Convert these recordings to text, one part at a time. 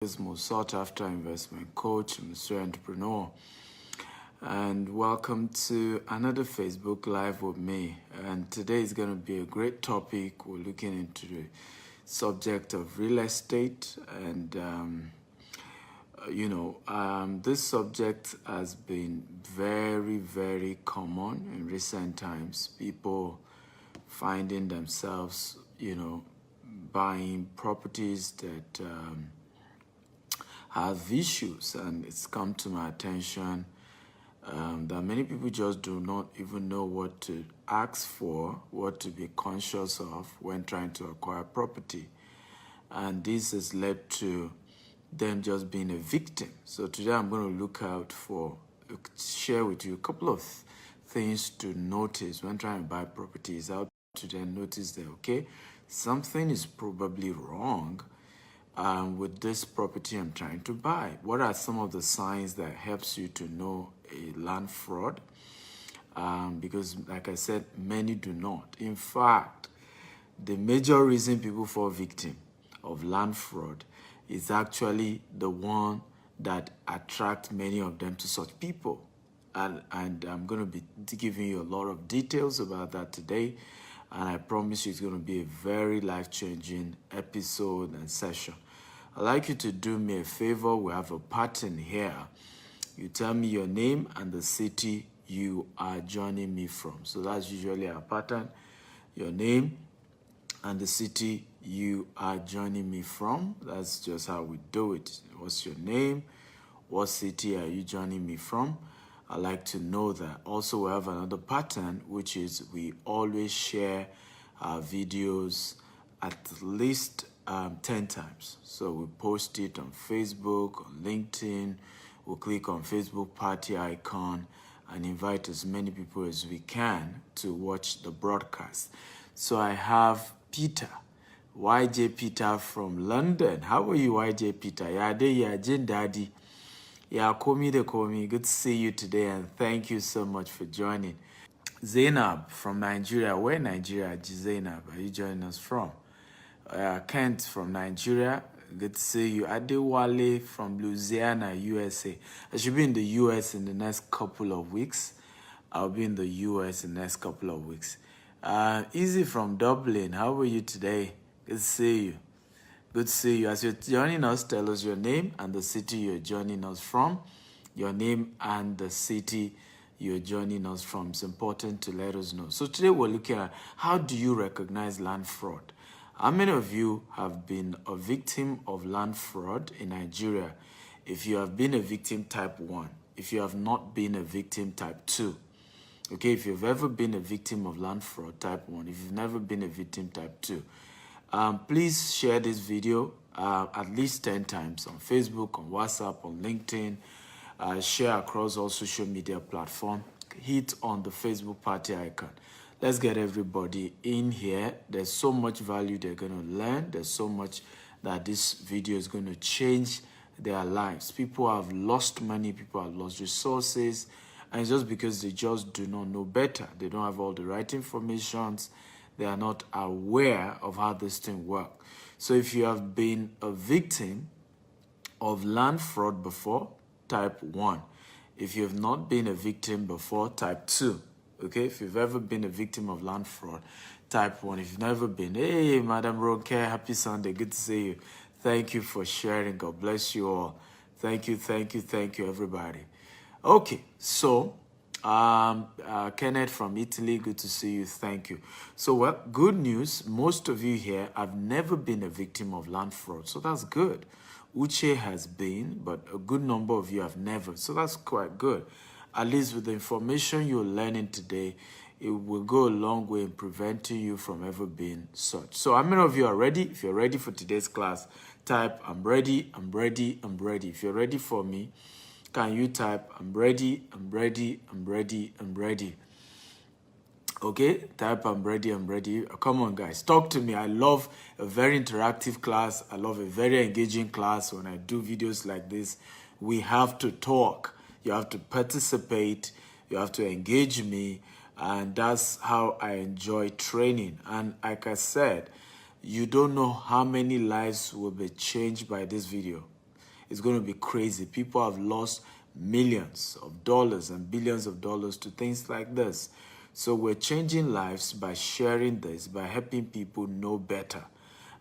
Is most sought after investment coach, Mr. Entrepreneur, and welcome to another Facebook Live with me. And today is going to be a great topic. We're looking into the subject of real estate, and this subject has been very common in recent times. People finding themselves, buying properties that have issues, and it's come to my attention that many people just do not even know what to ask for, what to be conscious of when trying to acquire property. And this has led to them just being a victim. So today I'm going to share with you a couple of things to notice when trying to buy properties, how to then notice that, okay, something is probably wrong with this property I'm trying to buy. What are some of the signs that helps you to know a land fraud? Because like I said, many do not. In fact, the major reason people fall victim of land fraud is actually the one that attracts many of them to such people. And I'm going to be giving you a lot of details about that today. And I promise you it's going to be a very life-changing episode and session. I'd like you to do me a favor. We have a pattern here. You tell me your name and the city you are joining me from. So that's usually our pattern. Your name and the city you are joining me from. That's just how we do it. What's your name? What city are you joining me from? I like to know that. Also, we have another pattern, which is we always share our videos at least 10 times. So we post it on Facebook, on LinkedIn. We'll click on Facebook party icon and invite as many people as we can to watch the broadcast. So I have Peter, YJ Peter from London. How are you, YJ Peter? Yeah, Jin Daddy. Yeah, call me. Good to see you today, and thank you so much for joining. Zainab from Nigeria. Where Nigeria, Zainab, are you joining us from? Kent from Nigeria. Good to see you. Adewale from Louisiana, USA. I should be in the US in the next couple of weeks. I'll be in the US in the next couple of weeks. Easy from Dublin. How are you today? Good to see you. Good to see you. As you're joining us, tell us your name and the city you're joining us from. Your name and the city you're joining us from. It's important to let us know. So today we're looking at how do you recognize land fraud? How many of you have been a victim of land fraud in Nigeria? If you have been a victim, type 1. If you have not been a victim, type 2. Okay, if you've ever been a victim of land fraud, type 1. If you've never been a victim, type 2. Please share this video at least 10 times on Facebook, on WhatsApp, on LinkedIn. Share across all social media platforms. Hit on the Facebook party icon. Let's get everybody in here. There's so much value they're going to learn. There's so much that this video is going to change their lives. People have lost money. People have lost resources. And it's just because they just do not know better. They don't have all the right information. They are not aware of how this thing works. So if you have been a victim of land fraud before, type 1. If you have not been a victim before, type 2. Okay, if you've ever been a victim of land fraud, type 1. If you've never been, hey, Madam Ronke, happy Sunday. Good to see you. Thank you for sharing. God bless you all. Thank you, everybody. Okay, so Kenneth from Italy, good to see you. Thank you. So, well, good news. Most of you here have never been a victim of land fraud. So that's good. Uche has been, but a good number of you have never. So that's quite good. At least with the information you're learning today, it will go a long way in preventing you from ever being such. So how many of you are ready? If you're ready for today's class, type, I'm ready. If you're ready for me, can you type, I'm ready. Okay, type, I'm ready. Come on, guys, talk to me. I love a very interactive class. I love a very engaging class. When I do videos like this, we have to talk. You have to participate. You have to engage me. And that's how I enjoy training. And like I said, you don't know how many lives will be changed by this video. is going to be crazy. People have lost millions of dollars and billions of dollars to things like this. So we're changing lives by sharing this, by helping people know better,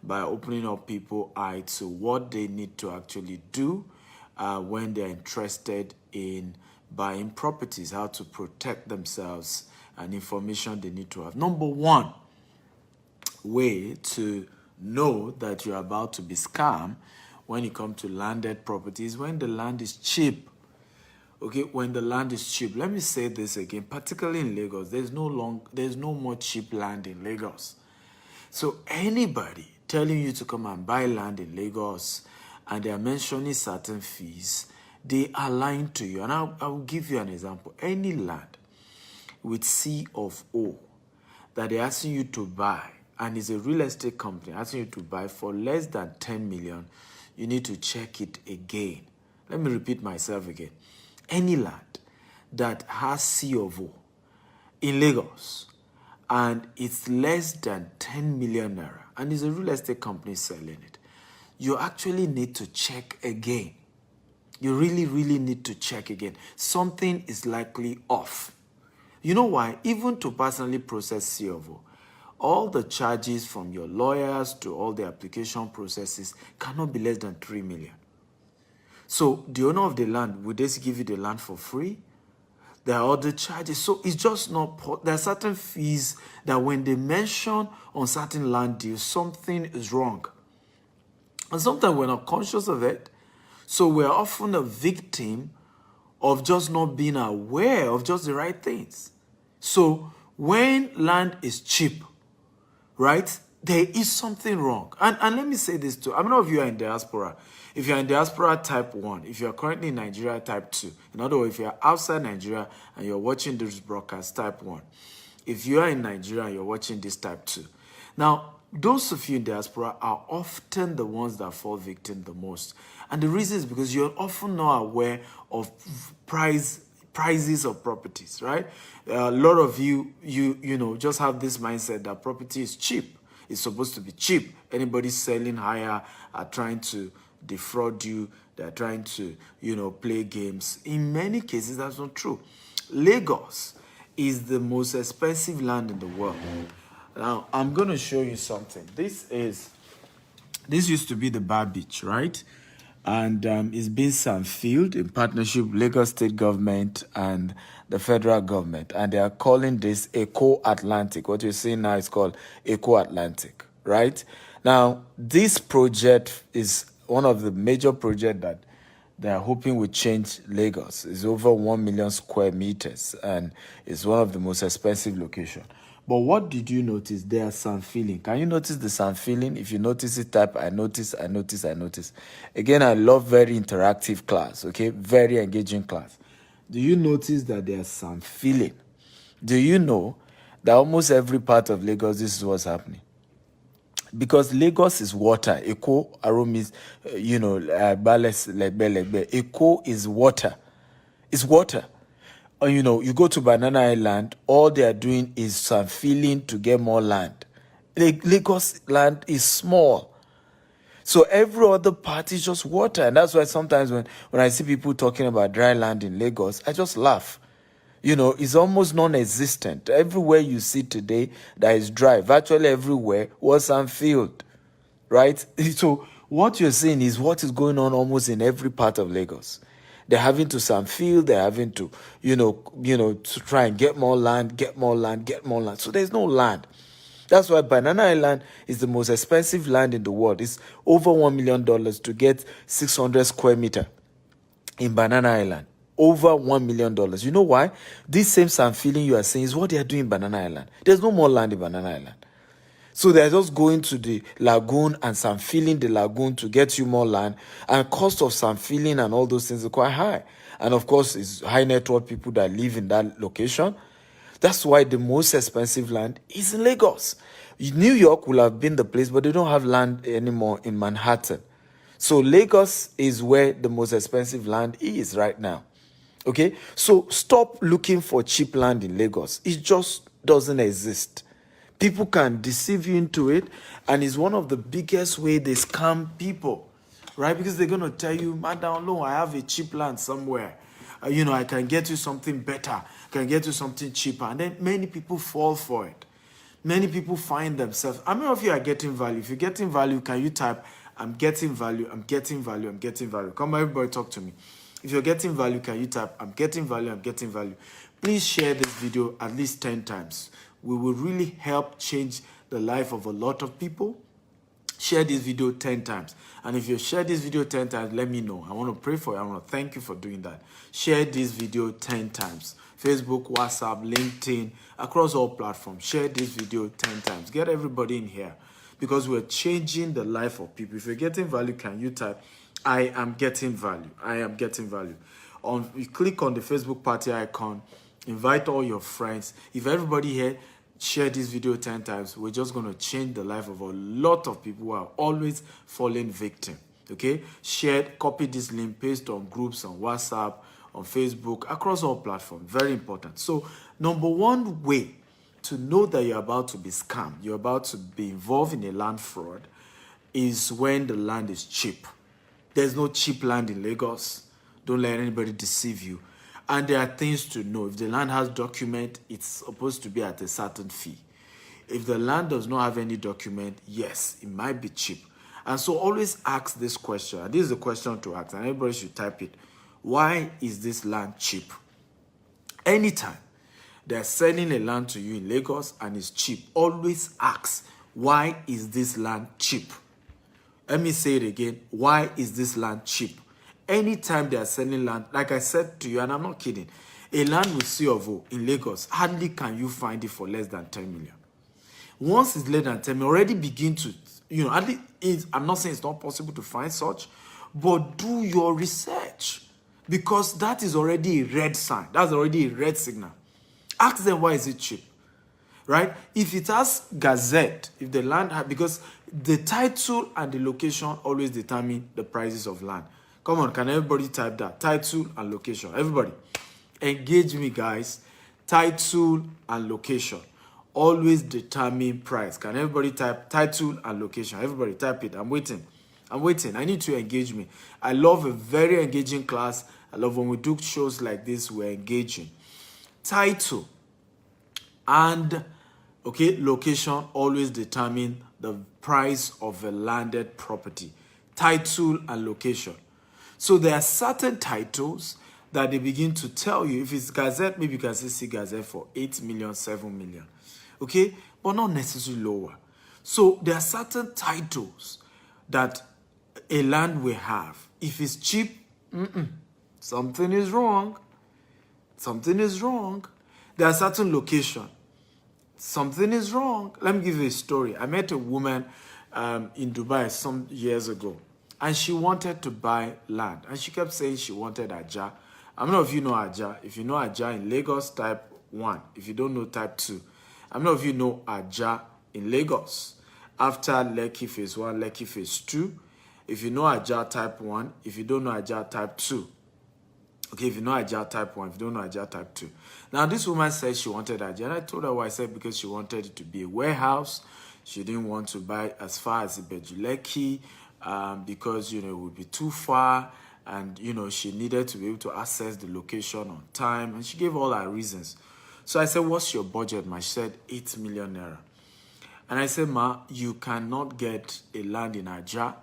by opening up people's eyes to what they need to actually do when they're interested in buying properties, how to protect themselves, and information they need to have. Number one way to know that you're about to be scammed when it comes to landed properties, when the land is cheap. Okay, when the land is cheap. Let me say this again, particularly in Lagos, there's no more cheap land in Lagos. So anybody telling you to come and buy land in Lagos and they are mentioning certain fees, they are lying to you. And I'll give you an example. Any land with C of O that they're asking you to buy, and it's a real estate company asking you to buy for less than 10 million, you need to check it again. Let me repeat myself again. Any land that has C of O in Lagos and it's less than 10 million naira and is a real estate company selling it, you actually need to check again. You really, really need to check again. Something is likely off. You know why? Even to personally process C of O, all the charges from your lawyers to all the application processes cannot be less than 3 million. So the owner of the land, will they give you the land for free? There are other charges. So it's just not, there are certain fees that when they mention on certain land deals, something is wrong. And sometimes we're not conscious of it. So we're often a victim of just not being aware of just the right things. So when land is cheap, right, there is something wrong. And let me say this too. How many of you are in diaspora? If you're in diaspora type 1, if you're currently in Nigeria type 2, in other words, if you're outside Nigeria and you're watching this broadcast type 1, if you are in Nigeria and you're watching this type 2. Now, those of you in diaspora are often the ones that fall victim the most. And the reason is because you're often not aware of prices of properties, right? A lot of you know, just have this mindset that property is cheap. It's supposed to be cheap. Anybody selling higher are trying to defraud you. They're trying to, play games. In many cases, that's not true. Lagos is the most expensive land in the world. Now, I'm going to show you something. This used to be the Bar Beach, right? And it's been Sandfield in partnership with Lagos State government and the federal government. And they are calling this Eco Atlantic. What you're seeing now is called Eco Atlantic, right? Now, this project is one of the major projects that they are hoping will change Lagos. It's over 1 million square meters and it's one of the most expensive locations. But what did you notice? There's some feeling. Can you notice the sound feeling? If you notice it, type I notice. Again, I love very interactive class, okay? Very engaging class. Do you notice that there's some feeling? Do you know that almost every part of Lagos, this is what's happening? Because Lagos is water. Eko, Aromis, Eko is water. It's water. You go to Banana Island, all they are doing is some filling to get more land. Lagos land is small. So every other part is just water. And that's why sometimes when I see people talking about dry land in Lagos, I just laugh. It's almost non-existent. Everywhere you see today that is dry, virtually everywhere was some field, right? So what you're seeing is what is going on almost in every part of Lagos. They're having to some field, they're having to, to try and get more land. So there's no land. That's why Banana Island is the most expensive land in the world. It's over $1 million to get 600 square meter in Banana Island. Over $1 million. You know why? This same sand feeling you are saying is what they are doing in Banana Island. There's no more land in Banana Island. So they're just going to the lagoon and some filling the lagoon to get you more land. And cost of some filling and all those things are quite high. And of course, it's high net worth people that live in that location. That's why the most expensive land is in Lagos. New York will have been the place, but they don't have land anymore in Manhattan. So Lagos is where the most expensive land is right now. Okay? So stop looking for cheap land in Lagos. It just doesn't exist. People can deceive you into it, and it's one of the biggest ways they scam people. right? Because they're going to tell you, Madam Loan, I have a cheap land somewhere. I can get you something better. I can get you something cheaper. And then many people fall for it. Many people find themselves. How many of you are getting value? If you're getting value, can you type, I'm getting value, I'm getting value, I'm getting value. Come on, everybody, talk to me. If you're getting value, can you type, I'm getting value, I'm getting value. Please share this video at least 10 times. We will really help change the life of a lot of people. Share this video 10 times. And if you share this video 10 times, let me know. I want to pray for you. I want to thank you for doing that. Share this video 10 times. Facebook, WhatsApp, LinkedIn, across all platforms. Share this video 10 times. Get everybody in here because we're changing the life of people. If you're getting value, can you type, I am getting value. I am getting value. You click on the Facebook party icon, invite all your friends. If everybody here share this video 10 times, we're just going to change the life of a lot of people who are always falling victim. Okay? Share, copy this link, paste on groups, on WhatsApp, on Facebook, across all platforms. Very important. So, number one way to know that you're about to be scammed, you're about to be involved in a land fraud, is when the land is cheap. There's no cheap land in Lagos. Don't let anybody deceive you. And there are things to know. If the land has document, it's supposed to be at a certain fee. If the land does not have any document, yes, it might be cheap. And so always ask this question. And this is the question to ask, and everybody should type it. Why is this land cheap? Anytime they're selling a land to you in Lagos and it's cheap, always ask, why is this land cheap? Let me say it again. Why is this land cheap? Anytime they are selling land, like I said to you, and I'm not kidding, a land with C of O in Lagos, hardly can you find it for less than 10 million. Once it's less than 10 million, already begin to, at least I'm not saying it's not possible to find such, but do your research because that is already a red sign. That's already a red signal. Ask them, why is it cheap? Right? If it has gazette, if the land, because the title and the location always determine the prices of land. Come on, can everybody type that? Title and location. Everybody, engage me, guys. Title and location always determine price. Can everybody type title and location? Everybody type it. I'm waiting. I'm waiting. I need to engage me. I love a very engaging class. I love when we do shows like this, we're engaging. Title and location always determine the price of a landed property. Title and location. So there are certain titles that they begin to tell you. If it's Gazette, maybe you can see Gazette for 8 million, 7 million. Okay? But not necessarily lower. So there are certain titles that a land will have. If it's cheap, something is wrong. Something is wrong. There are certain locations. Something is wrong. Let me give you a story. I met a woman in Dubai some years ago. And she wanted to buy land. And she kept saying she wanted Aja. I don't know if you know Aja. If you know Aja in Lagos, type 1. If you don't know, type 2. I don't know if you know Aja in Lagos. After Lekki Phase 1, Lekki Phase 2. If you know Aja, type 1. If you don't know Aja, type 2. Okay, if you know Aja, type 1. If you don't know Aja, type 2. Now, this woman said she wanted Aja. And I told her why. I said because she wanted it to be a warehouse. She didn't want to buy as far as Ibeju-Lekki. Because, it would be too far and, she needed to be able to access the location on time. And she gave all her reasons. So I said, what's your budget, ma? She said, 8 million naira. And I said, ma, you cannot get a land in Aja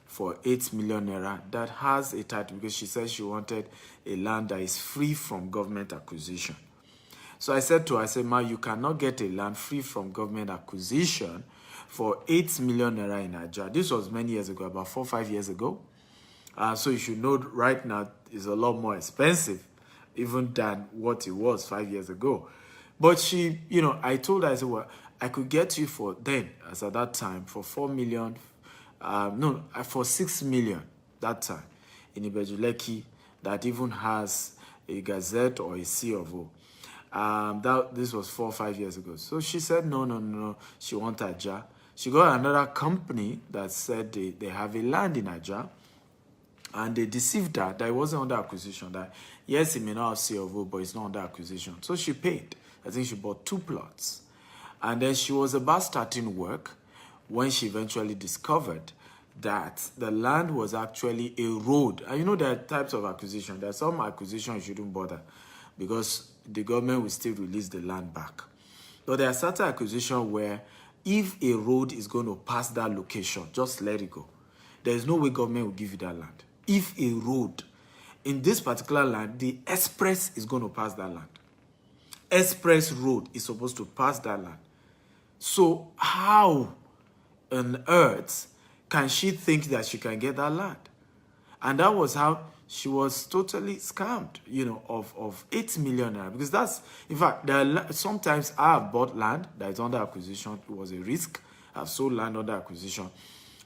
for 8 million naira that has a title because she said she wanted a land that is free from government acquisition. So I said to her, ma, you cannot get a land free from government acquisition for 8 million naira in Aja. This was many years ago, about 4 or 5 years ago. So you should know right now it's a lot more expensive even than what it was 5 years ago. But she, I told her, I said, well, I could get you for then, as at that time, for 4 million, for 6 million that time in Ibeju-Lekki that even has a Gazette or a C of O. This was 4 or 5 years ago. So she said, no. She wanted Aja. She got another company that said they have a land in Aja, and they deceived her that it wasn't under acquisition, that yes, it may not have C of O, but it's not under acquisition. So she paid. I think she bought 2 plots. And then she was about starting work when she eventually discovered that the land was actually a road. And you know there are types of acquisition. There are some acquisition you shouldn't bother because the government will still release the land back. But there are certain acquisition where if a road is going to pass that location, just let it go. There is no way government will give you that land. If a road in this particular land, the express is going to pass that land. Express road is supposed to pass that land. So how on earth can she think that she can get that land? And that was how she was totally scammed, you know, of 8 million naira. Because that's, in fact, sometimes I have bought land that is under acquisition. It was a risk. I've sold land under acquisition.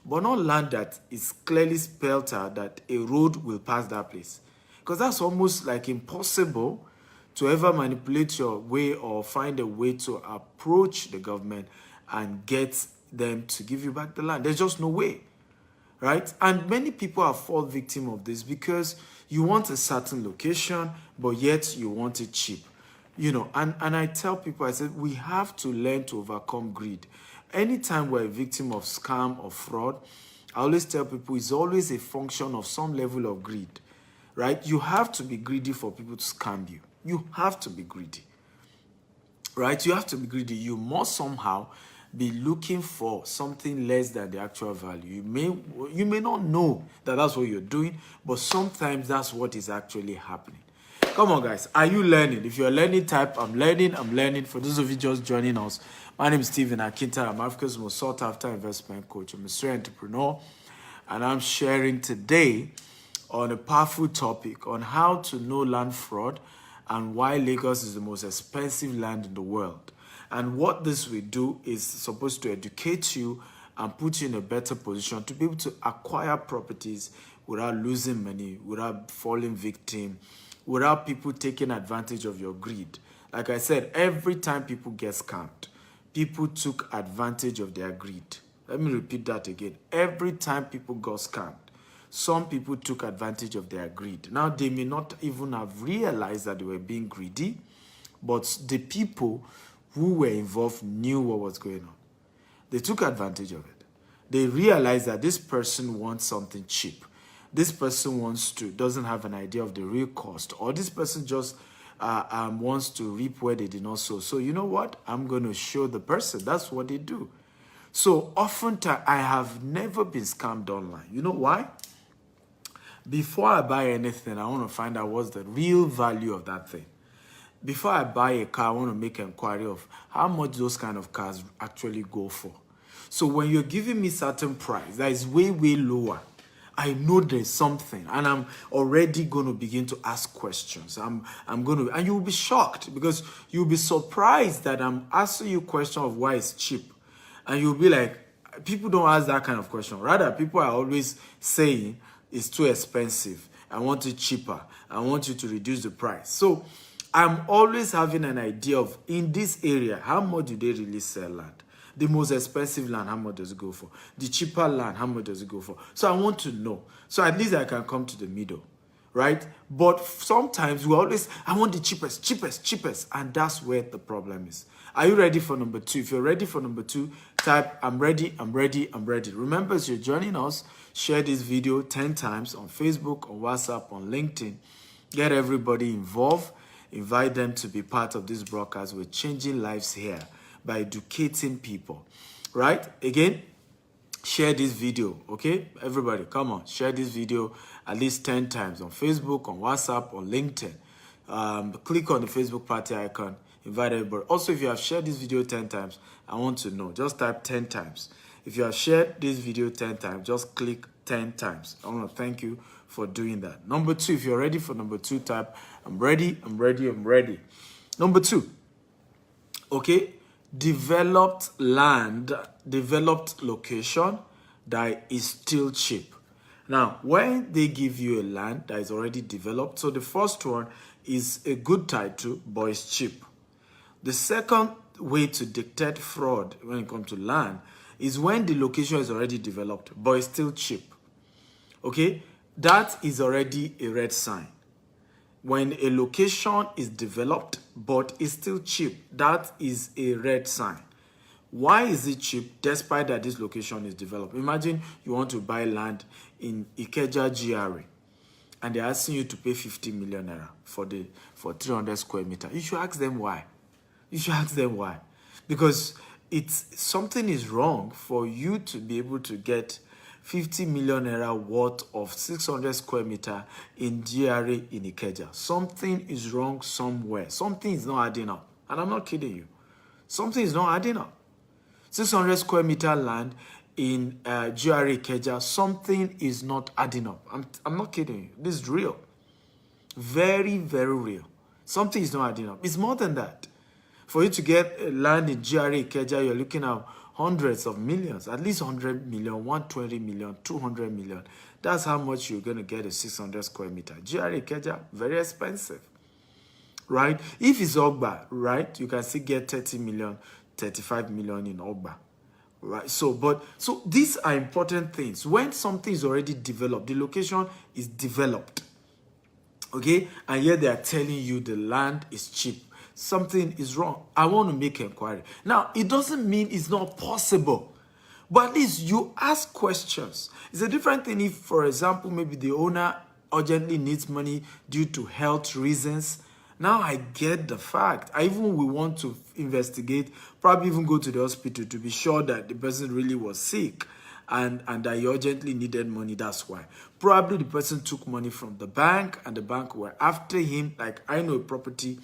But not land that is clearly spelled out that a road will pass that place. Because that's almost like impossible to ever manipulate your way or find a way to approach the government and get them to give you back the land. There's just no way, right? And many people are fall victim of this because you want a certain location, but yet you want it cheap. You know, and I tell people, I said, we have to learn to overcome greed. Anytime we're a victim of scam or fraud, I always tell people it's always a function of some level of greed, right? You have to be greedy for people to scam you. You have to be greedy, right? You have to be greedy. You must somehow be looking for something less than the actual value. You may not know that that's what you're doing, but sometimes that's what is actually happening. Come on, guys. Are you learning? If you're learning, type, I'm learning. For those of you just joining us, my name is Stephen Akinta. I'm Africa's most sought after investment coach. I'm a serial entrepreneur, and I'm sharing today on a powerful topic on how to know land fraud and why Lagos is the most expensive land in the world. And what this will do is supposed to educate you and put you in a better position to be able to acquire properties without losing money, without falling victim, without people taking advantage of your greed. Like I said, every time people get scammed, people took advantage of their greed. Let me repeat that again. Every time people got scammed, some people took advantage of their greed. Now, they may not even have realized that they were being greedy, but the people who were involved knew what was going on. They took advantage of it. They realized that this person wants something cheap. This person doesn't have an idea of the real cost, or this person just wants to reap where they did not sow. So you know what? I'm going to show the person. That's what they do. So oftentimes, I have never been scammed online. You know why? Before I buy anything, I want to find out what's the real value of that thing. Before I buy a car, I want to make an inquiry of how much those kind of cars actually go for. So when you're giving me certain price that is way, way lower, I know there's something, and I'm already going to begin to ask questions. I'm going to, and you'll be shocked because you'll be surprised that I'm asking you a question of why it's cheap. And you'll be like, people don't ask that kind of question. Rather, people are always saying it's too expensive. I want it cheaper. I want you to reduce the price. So I'm always having an idea of, in this area, how much do they really sell land? The most expensive land, how much does it go for? The cheaper land, how much does it go for? So I want to know. So at least I can come to the middle, right? But sometimes we always, I want the cheapest. And that's where the problem is. Are you ready for number 2? If you're ready for number 2, type, I'm ready. Remember, as you're joining us, share this video 10 times on Facebook, on WhatsApp, on LinkedIn. Get everybody involved. Invite them to be part of this broadcast. We're changing lives here by educating people, right? Again, share this video, okay? Everybody, come on, share this video at least 10 times on Facebook, on WhatsApp, on LinkedIn. Click on the Facebook party icon, invite everybody. Also, if you have shared this video 10 times, I want to know. Just type 10 times. If you have shared this video 10 times, just click 10 times. I want to thank you for doing that. Number 2, if you're ready for number 2, type, I'm ready. Number 2, okay? Developed land, developed location that is still cheap. Now, when they give you a land that is already developed, so the first one is a good title, but it's cheap. The second way to detect fraud when it comes to land is when the location is already developed, but it's still cheap. Okay? That is already a red sign. When a location is developed, but is still cheap, that is a red sign. Why is it cheap despite that this location is developed? Imagine you want to buy land in Ikeja GRA and they're asking you to pay 50 million naira for 300 square meter. You should ask them why. You should ask them why. Because something is wrong for you to be able to get 50 million naira worth of 600 square meter in GRA in Ikeja. Something is wrong somewhere. Something is not adding up. And I'm not kidding you. Something is not adding up. 600 square meter land in GRA Ikeja, something is not adding up. I'm not kidding you. This is real. Very, very real. Something is not adding up. It's more than that. For you to get land in GRA Ikeja, you're looking at hundreds of millions, at least 100 million, 120 million, 200 million. That's how much you're going to get a 600 square meter. GRA Ikeja, very expensive, right? If it's Ogba, right, you can still get 30 million, 35 million in Ogba, right? So these are important things. When something is already developed, the location is developed, okay, and yet they are telling you the land is cheap, something is wrong. I want to make inquiry. Now, it doesn't mean it's not possible, but at least you ask questions. It's a different thing if, for example, maybe the owner urgently needs money due to health reasons. Now I get the fact. I even will want to investigate, probably even go to the hospital to be sure that the person really was sick and that he urgently needed money. That's why. Probably the person took money from the bank and the bank were after him. Like I know a property,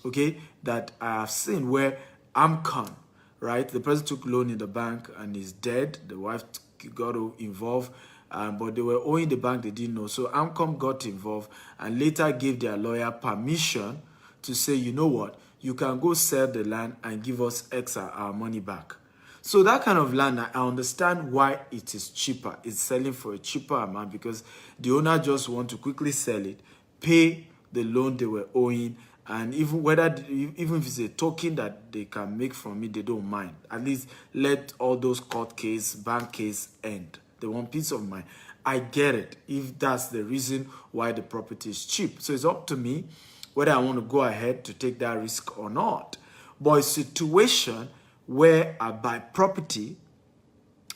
okay, that I have seen where Amcon, right? The person took loan in the bank and is dead. The wife got involved. But they were owing the bank, they didn't know. So Amcom got involved and later gave their lawyer permission to say, you know what, you can go sell the land and give us our money back. So that kind of land, I understand why it is cheaper. It's selling for a cheaper amount because the owner just want to quickly sell it, pay the loan they were owing, and even if it's a token that they can make from it, they don't mind. At least let all those court case, bank case end. They want peace of mind. I get it if that's the reason why the property is cheap. So it's up to me whether I want to go ahead to take that risk or not. But a situation where I buy property,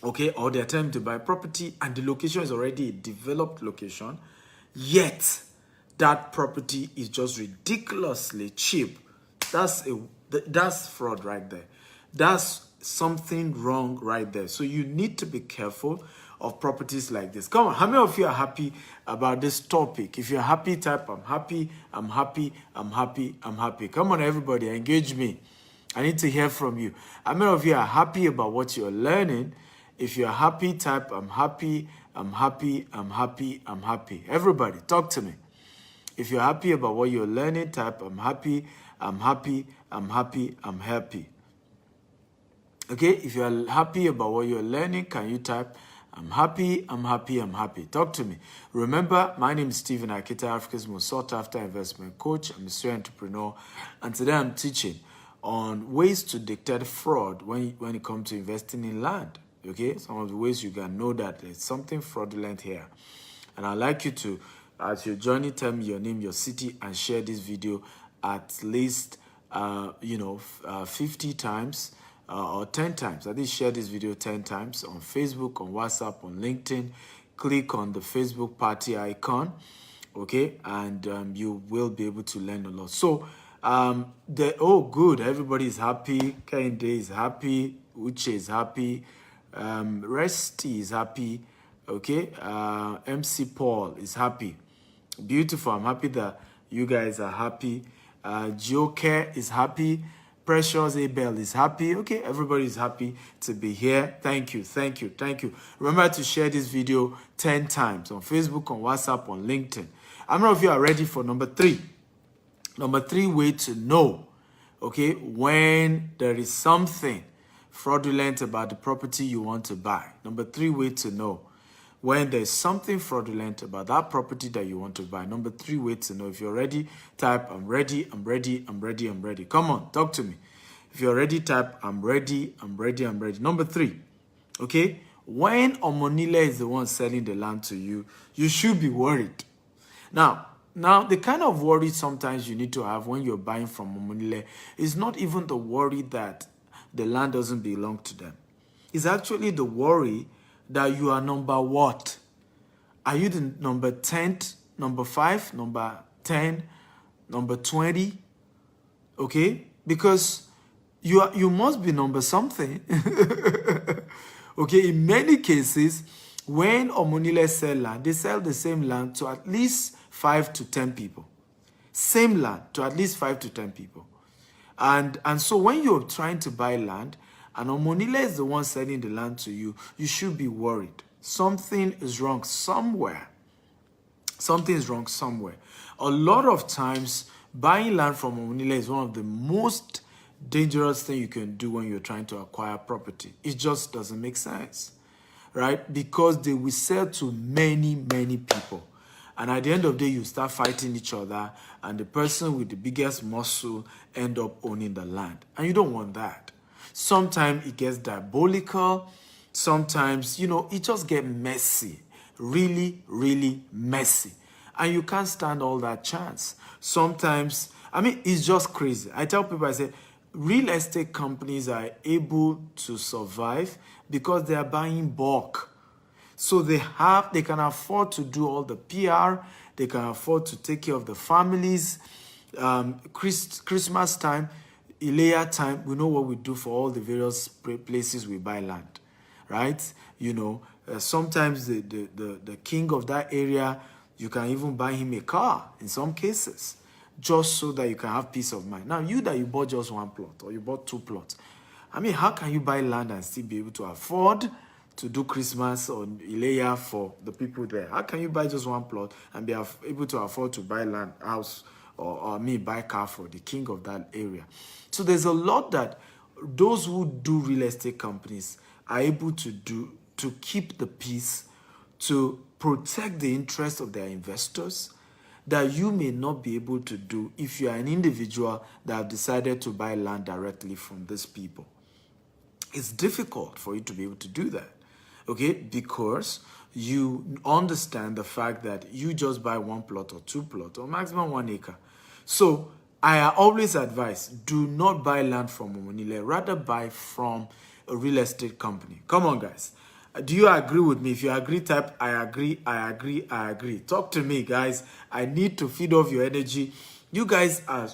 okay, or they attempt to buy property and the location is already a developed location, yet that property is just ridiculously cheap. That's fraud right there. That's something wrong right there. So you need to be careful of properties like this. Come on, how many of you are happy about this topic? If you're happy, type I'm happy, I'm happy, I'm happy, I'm happy. Come on, everybody, engage me. I need to hear from you. How many of you are happy about what you're learning? If you're happy, type I'm happy, I'm happy, I'm happy, I'm happy. Everybody, talk to me. If you're happy about what you're learning, type I'm happy, I'm happy, I'm happy, I'm happy. Okay, if you're happy about what you're learning, can you type I'm happy, I'm happy, I'm happy. Talk to me. Remember, my name is Stephen Akita, Africa's most sought after investment coach. I'm a serial entrepreneur, and today I'm teaching on ways to detect fraud when it comes to investing in land. Okay, some of the ways you can know that there's something fraudulent here. And I'd like you to, as your journey, tell me your name, your city, and share this video at least 50 times. Or 10 times. At least share this video 10 times on Facebook, on WhatsApp, on LinkedIn. Click on the Facebook party icon, okay? And you will be able to learn a lot. So, good, everybody is happy. Kende is happy. Uche is happy. Resty is happy, okay? MC Paul is happy. Beautiful, I'm happy that you guys are happy. Joker is happy. Precious Abel is happy. Okay, everybody is happy to be here. Thank you, thank you, thank you. Remember to share this video 10 times on Facebook, on WhatsApp, on LinkedIn. How many of you are ready for number 3? Number 3 way to know, okay, when there is something fraudulent about the property you want to buy. Number 3 way to know when there's something fraudulent about that property that you want to buy. Number 3 way to know. If you're ready, type I'm ready, I'm ready, I'm ready, I'm ready. Come on, talk to me. If you're ready, type I'm ready, I'm ready, I'm ready. Number 3, okay? When Omonile is the one selling the land to you, you should be worried. Now, the kind of worry sometimes you need to have when you're buying from Omonile is not even the worry that the land doesn't belong to them. It's actually the worry that you are number what? Are you the number 10, number 5, number 10, number 20? Okay? Because you must be number something. Okay, in many cases, when Omonile sell land, they sell the same land to at least 5 to 10 people. Same land to at least 5 to 10 people. And so when you're trying to buy land, and Omonile is the one selling the land to you, you should be worried. Something is wrong somewhere. Something is wrong somewhere. A lot of times, buying land from Omonile is one of the most dangerous things you can do when you're trying to acquire property. It just doesn't make sense, right? Because they will sell to many, many people. And at the end of the day, you start fighting each other, and the person with the biggest muscle end up owning the land. And you don't want that. Sometimes it gets diabolical. Sometimes, it just gets messy. Really, really messy. And you can't stand all that chance. Sometimes, it's just crazy. I tell people, I say, real estate companies are able to survive because they are buying bulk. So they can afford to do all the PR. They can afford to take care of the families. Christmas time, Ilea time, we know what we do for all the various places we buy land, right? Sometimes the king of that area, you can even buy him a car in some cases, just so that you can have peace of mind. Now, you bought just one plot or you bought 2 plots. How can you buy land and still be able to afford to do Christmas or Ilea for the people there? How can you buy just one plot and be able to afford to buy land, house, or buy car for the king of that area? So there's a lot that those who do real estate companies are able to do to keep the peace, to protect the interest of their investors, that you may not be able to do if you are an individual that have decided to buy land directly from these people. It's difficult for you to be able to do that, okay? Because you understand the fact that you just buy 1 plot or 2 plots or maximum 1 acre. So I always advise, do not buy land from Omonile, rather buy from a real estate company. Come on, guys. Do you agree with me? If you agree, type I agree, I agree, I agree. Talk to me, guys. I need to feed off your energy. You guys are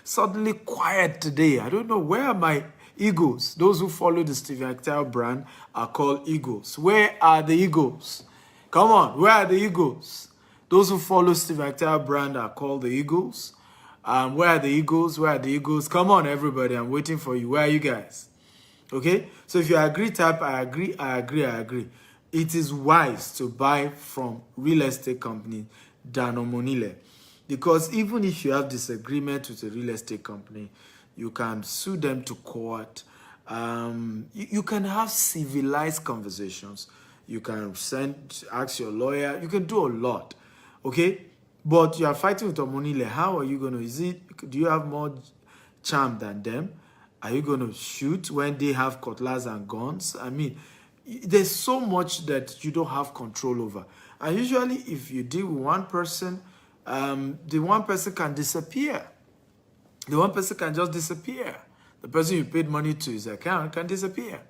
suddenly quiet today. I don't know, where are my eagles? Those who follow the Steven Actel brand are called eagles. Where are the eagles? Come on, where are the eagles? Those who follow Steven Actel brand are called the eagles. Where are the eagles? Where are the eagles? Come on, everybody. I'm waiting for you. Where are you guys? Okay, so if you agree, type I agree, I agree, I agree. It is wise to buy from real estate company than Omonile, because even if you have disagreement with a real estate company, you can sue them to court. You can have civilized conversations. You can ask your lawyer. You can do a lot, okay? But you are fighting with Omonile. How are you going to? Do you have more charm than them? Are you going to shoot when they have cutlass and guns? There's so much that you don't have control over. And usually, if you deal with one person, the one person can disappear. The one person can just disappear. The person you paid money to his account can disappear,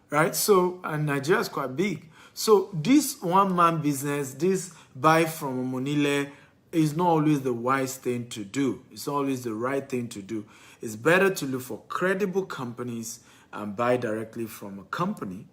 right? So, and Nigeria is quite big. So this one-man business, this buy from Omonile, is not always the wise thing to do. It's not always the right thing to do. It's better to look for credible companies and buy directly from a company.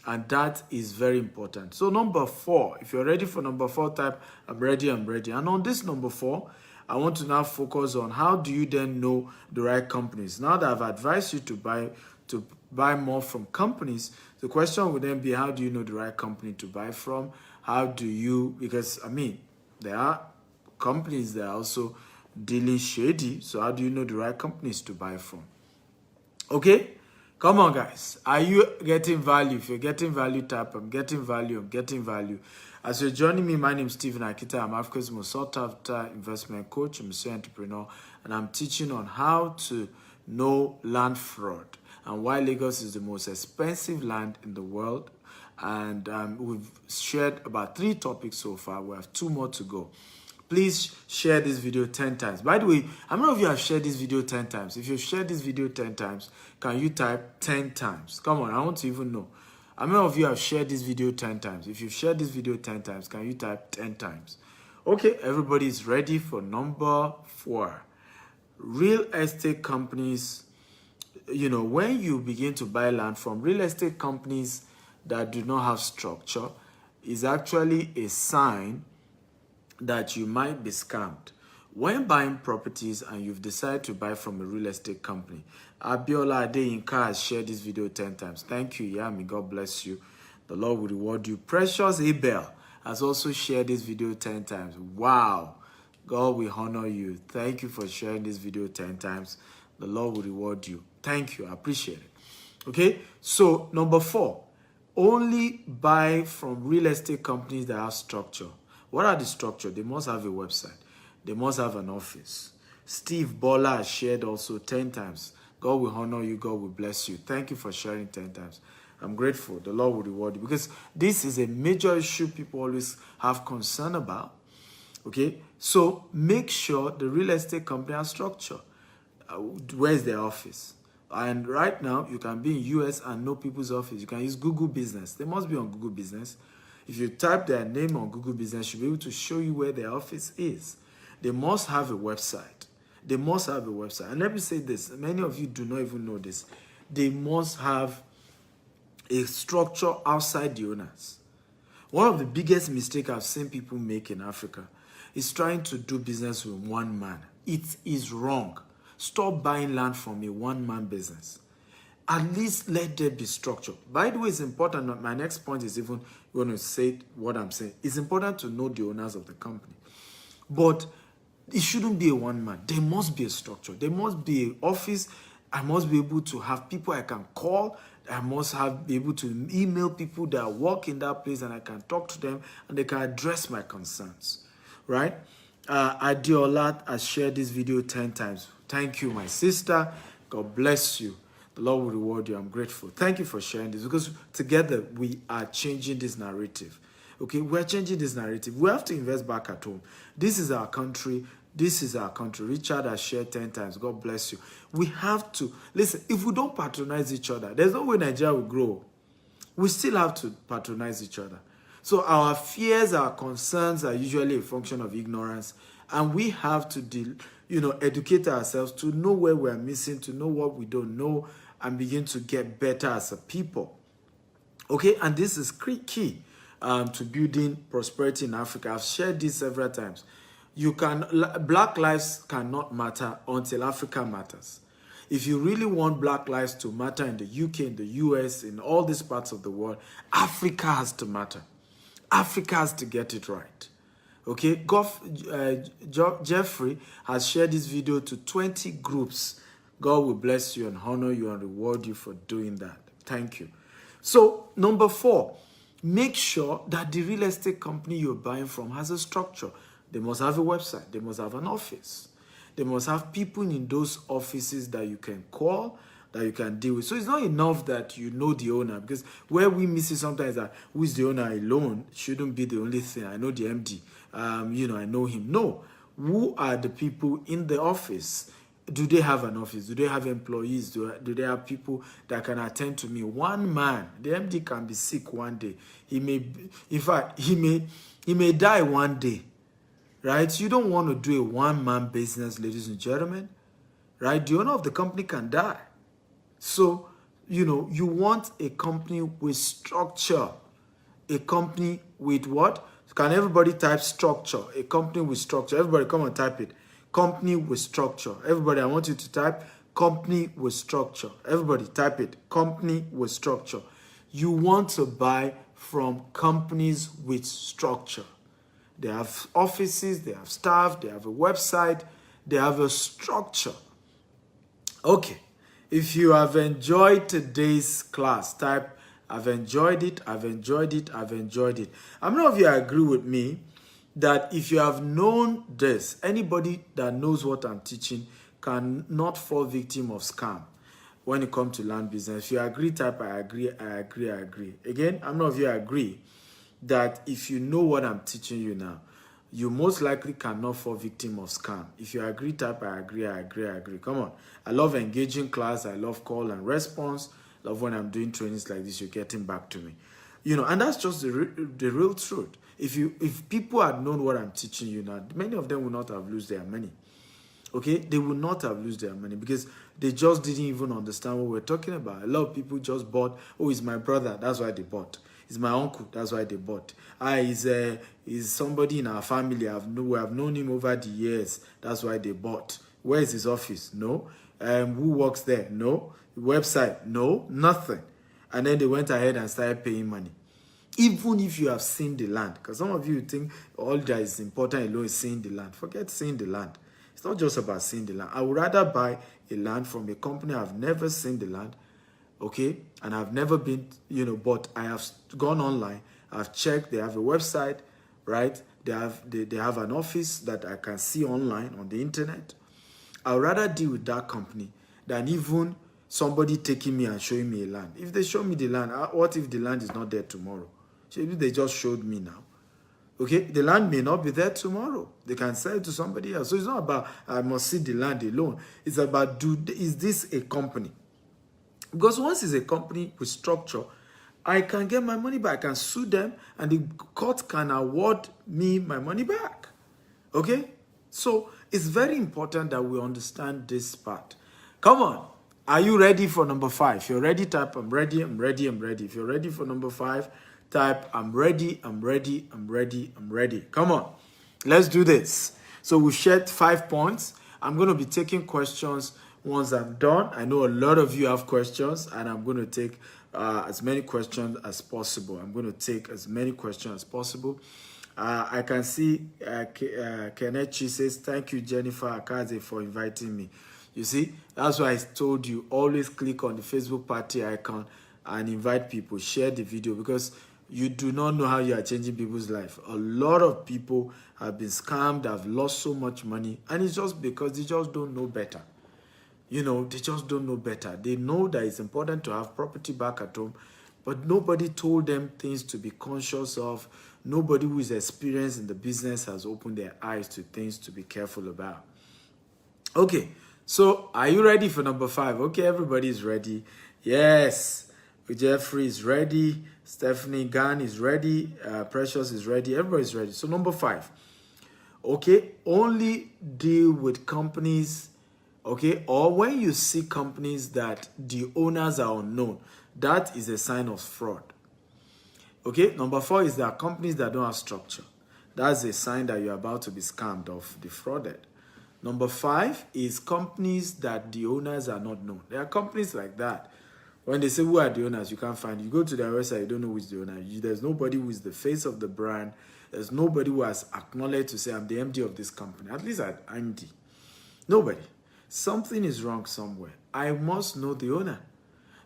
And that is very important. So number 4, if you're ready for number 4, type I'm ready, I'm ready. And on this number 4, I want to now focus on how do you then know the right companies. Now that I've advised you to buy more from companies, the question would then be, how do you know the right company to buy from? How do you, because there are companies that are also dealing shady. So how do you know the right companies to buy from? Okay, come on, guys. Are you getting value? If you're getting value, type I'm getting value, I'm getting value. As you're joining me, my name is Steven Akita. I'm Africa's most sought after investment coach. I'm a serial entrepreneur, and I'm teaching on how to know land fraud and why Lagos is the most expensive land in the world. And we've shared about 3 topics so far. We have 2 more to go. Please share this video 10 times. By the way, how many of you have shared this video 10 times? If you've shared this video 10 times, can you type 10 times? Come on, I want to even know. How many of you have shared this video 10 times? If you've shared this video 10 times, can you type 10 times? Okay, everybody is ready for number 4. Real estate companies, you know, when you begin to buy land from real estate companies that do not have structure, is actually a sign that you might be scammed. When buying properties and you've decided to buy from a real estate company, Abiola Adeyinka has shared this video 10 times. Thank you, Yami. God bless you. The Lord will reward you. Precious Abel has also shared this video 10 times. Wow. God will honor you. Thank you for sharing this video 10 times. The Lord will reward you. Thank you. I appreciate it. Okay. So number 4, only buy from real estate companies that have structure. What are the structure? They must have a website. They must have an office. Steve Bola has shared also 10 times. God will honor you. God will bless you. Thank you for sharing 10 times. I'm grateful. The Lord will reward you, because this is a major issue people always have concern about. Okay, so make sure the real estate company has structure. Where's their office? And right now, you can be in US and know people's office. You can use Google Business. They must be on Google Business. If you type their name on Google Business, you'll be able to show you where their office is. They must have a website. They must have a website. And let me say this. Many of you do not even know this. They must have a structure outside the owners. One of the biggest mistakes I've seen people make in Africa is trying to do business with one man. It is wrong. Stop buying land from a one-man business. At least let there be structure. By the way, it's important. My next point is even going to say what I'm saying. It's important to know the owners of the company. But it shouldn't be a one-man. There must be a structure. There must be an office. I must be able to have people I can call. I must be able to email people that work in that place, and I can talk to them and they can address my concerns. Right? Adiola has shared this video 10 times. Thank you, my sister. God bless you. The Lord will reward you. I'm grateful. Thank you for sharing this, because together we are changing this narrative. Okay, we're changing this narrative. We have to invest back at home. This is our country. This is our country. Richard has shared 10 times. God bless you. We have to, listen, if we don't patronize each other, there's no way Nigeria will grow. We still have to patronize each other. So our fears, our concerns are usually a function of ignorance. And we have to, educate ourselves to know where we're missing, to know what we don't know, and begin to get better as a people. Okay, and this is key to building prosperity in Africa. I've shared this several times. Black lives cannot matter until Africa matters. If you really want black lives to matter in the UK, in the US, in all these parts of the world, Africa has to matter. Africa has to get it right. Okay, Jeffrey has shared this video to 20 groups. God will bless you and honor you and reward you for doing that. Thank you. So, number 4, make sure that the real estate company you're buying from has a structure. They must have a website. They must have an office. They must have people in those offices that you can call, that you can deal with. So it's not enough that you know the owner, because where we miss it sometimes that who is the owner alone shouldn't be the only thing. I know the MD. I know him. No. Who are the people in the office? Do they have an office? Do they have employees? Do they have people that can attend to me? One man, the MD can be sick one day. He may die one day. Right? You don't want to do a one-man business, ladies and gentlemen. Right? The owner of the company can die. So, you want a company with structure. A company with what? Can everybody type structure? A company with structure. Everybody come and type it. Company with structure. Everybody, I want you to type company with structure. Everybody type it. Company with structure. You want to buy from companies with structure. They have offices, they have staff, they have a website, they have a structure. Okay. If you have enjoyed today's class, type I've enjoyed it, I've enjoyed it, I've enjoyed it. How many of you agree with me that if you have known this, anybody that knows what I'm teaching cannot fall victim of scam when it comes to land business? If you agree, type I agree, I agree, I agree. Again, how many of you agree that if you know what I'm teaching you now, you most likely cannot fall victim of scam. If you agree, type I agree, I agree, I agree. Come on. I love engaging class. I love call and response. Love when I'm doing trainings like this, you're getting back to me. And that's just the real truth. If people had known what I'm teaching you now, many of them would not have lost their money. Okay, they will not have lost their money because they just didn't even understand what we're talking about. A lot of people just bought, oh, it's my brother, that's why they bought. It's my uncle, that's why they bought. He's somebody in our family, we have known him over the years, that's why they bought. Where is his office? No. Who works there? No. Website? No, nothing. And then they went ahead and started paying money. Even if you have seen the land, because some of you think all that is important alone is seeing the land. Forget seeing the land. It's not just about seeing the land. I would rather buy a land from a company I've never seen the land, okay, and I've never been, but I have gone online, I've checked, they have a website, right? They have an office that I can see online on the internet. I would rather deal with that company than even somebody taking me and showing me a land. If they show me the land, what if the land is not there tomorrow? So if they just showed me now, okay, the land may not be there tomorrow. They can sell it to somebody else. So it's not about I must see the land alone. It's about is this a company? Because once it's a company with structure, I can get my money back. I can sue them and the court can award me my money back. Okay? So it's very important that we understand this part. Come on. Are you ready for number 5? If you're ready, type I'm ready, I'm ready, I'm ready. If you're ready for number 5, type I'm ready, I'm ready, I'm ready, I'm ready. Come on, let's do this. So we've shared 5 points. I'm going to be taking questions once I'm done. I know a lot of you have questions, and I'm going to take as many questions as possible. I can see Kenechi says, thank you, Jennifer Akaze, for inviting me. You see, that's why I told you, always click on the Facebook party icon and invite people, share the video, because you do not know how you are changing people's life. A lot of people have been scammed, have lost so much money, and it's just because they just don't know better. They just don't know better. They know that it's important to have property back at home, but nobody told them things to be conscious of. Nobody who is experienced in the business has opened their eyes to things to be careful about. Okay, so are you ready for number 5? Okay, everybody is ready. Yes, Jeffrey is ready. Stephanie Gan is ready. Precious is ready. Everybody's ready. So number 5. Okay, only deal with companies, okay, or when you see companies that the owners are unknown, that is a sign of fraud. Okay, number 4 is that companies that don't have structure. That's a sign that you're about to be scammed or defrauded. Number 5 is companies that the owners are not known. There are companies like that. When they say, who are the owners, you can't find. You go to their website, you don't know who is the owner. There's nobody who is the face of the brand. There's nobody who has acknowledged to say, I'm the MD of this company. At least I'm MD. Nobody. Something is wrong somewhere. I must know the owner.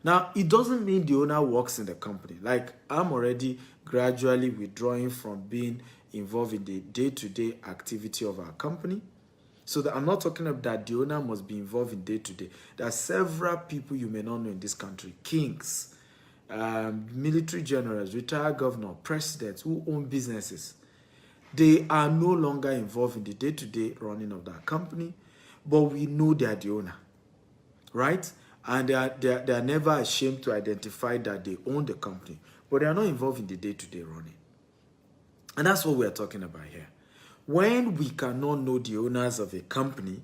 Now, it doesn't mean the owner works in the company. Like, I'm already gradually withdrawing from being involved in the day-to-day activity of our company. So that I'm not talking about that the owner must be involved in day-to-day. There are several people you may not know in this country. Kings, military generals, retired governors, presidents who own businesses. They are no longer involved in the day-to-day running of that company, but we know they are the owner, right? And they are never ashamed to identify that they own the company, but they are not involved in the day-to-day running. And that's what we're talking about here. When we cannot know the owners of a company,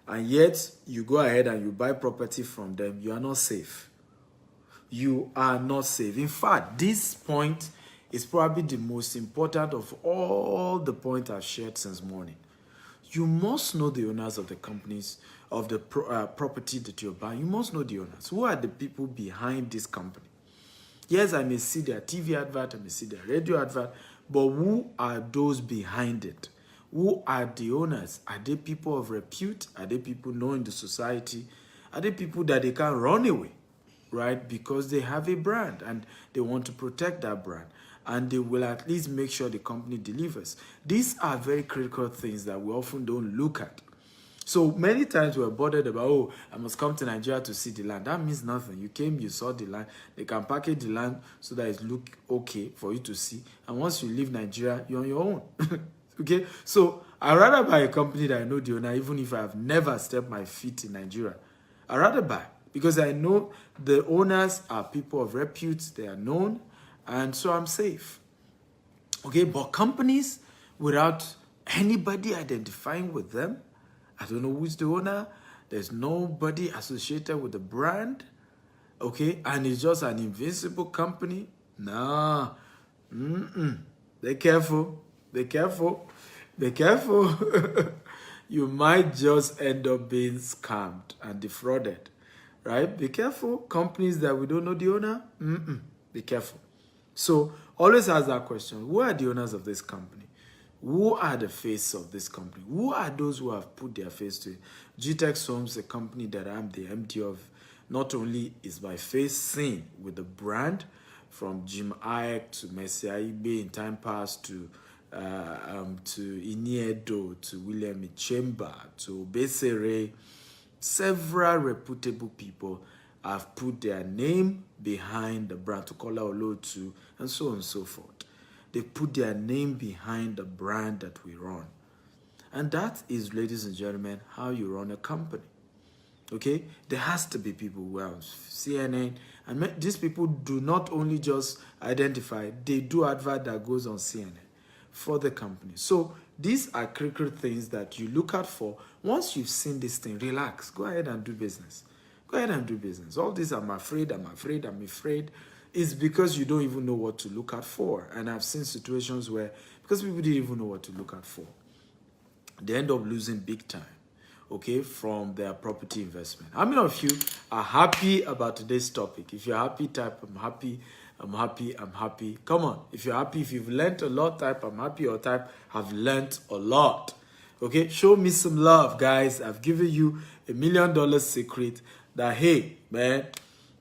and yet you go ahead and you buy property from them, you are not safe. You are not safe. In fact, this point is probably the most important of all the points I've shared since morning. You must know the owners of the companies, of the property that you're buying. You must know the owners. Who are the people behind this company? Yes, I may see their TV advert, I may see their radio advert, but who are those behind it? Who are the owners? Are they people of repute? Are they people known in the society? Are they people that they can't run away, right? Because they have a brand and they want to protect that brand. And they will at least make sure the company delivers. These are very critical things that we often don't look at. So many times we're bothered about, oh, I must come to Nigeria to see the land. That means nothing. You came, you saw the land. They can package the land so that it look okay for you to see. And once you leave Nigeria, you're on your own. Okay, so I'd rather buy a company that I know the owner, even if I have never stepped my feet in Nigeria. I'd rather buy because I know the owners are people of repute, they are known, and so I'm safe. Okay, but companies without anybody identifying with them, I don't know who's the owner, there's nobody associated with the brand, okay, and it's just an invisible company. Nah, be careful, be careful, be careful. You might just end up being scammed and defrauded, right? Be careful. Companies that we don't know the owner, be careful. So always ask that question. Who are the owners of this company? Who are the face of this company? Who are those who have put their face to it? GTEx Homes, a company that I'm the MD of, not only is my face seen with the brand, from Jim Hayek to Messi Aibe in time past to Iniedo, to William Ichemba, to Besere, several reputable people have put their name behind the brand, to Kola Olotu, and so on and so forth. They put their name behind the brand that we run. And that is, ladies and gentlemen, how you run a company. Okay? There has to be people who are on CNN, and these people do not only just identify, they do advert that goes on CNN for the company. So these are critical things that you look out for. Once you've seen this thing, relax. Go ahead and do business. Go ahead and do business. All this, I'm afraid, is because you don't even know what to look out for. And I've seen situations where, because people didn't even know what to look out for, they end up losing big time, okay, from their property investment. How many of you are happy about today's topic? If you're happy, type I'm happy, I'm happy, I'm happy. Come on. If you're happy, if you've learned a lot, type I'm happy, or type I've learned a lot. Okay, show me some love, guys. I've given you $1 million secret that, hey, man,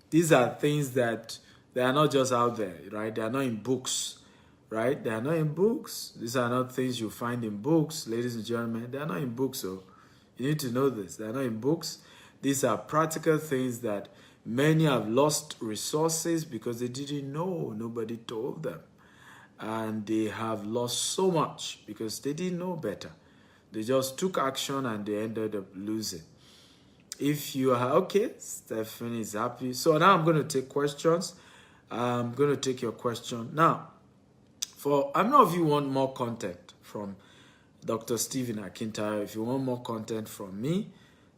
these are things that they are not just out there, right? They are not in books, right? They are not in books. These are not things you find in books, ladies and gentlemen. They are not in books, so you need to know this. They are not in books. These are practical things that many have lost resources because they didn't know. Nobody told them. And they have lost so much because they didn't know better. They just took action and they ended up losing. If you are okay, Stephanie is happy. So now I'm going to take questions. I'm going to take your question. Now, for how many of you want more content from Dr. Stephen Akintayo? If you want more content from me,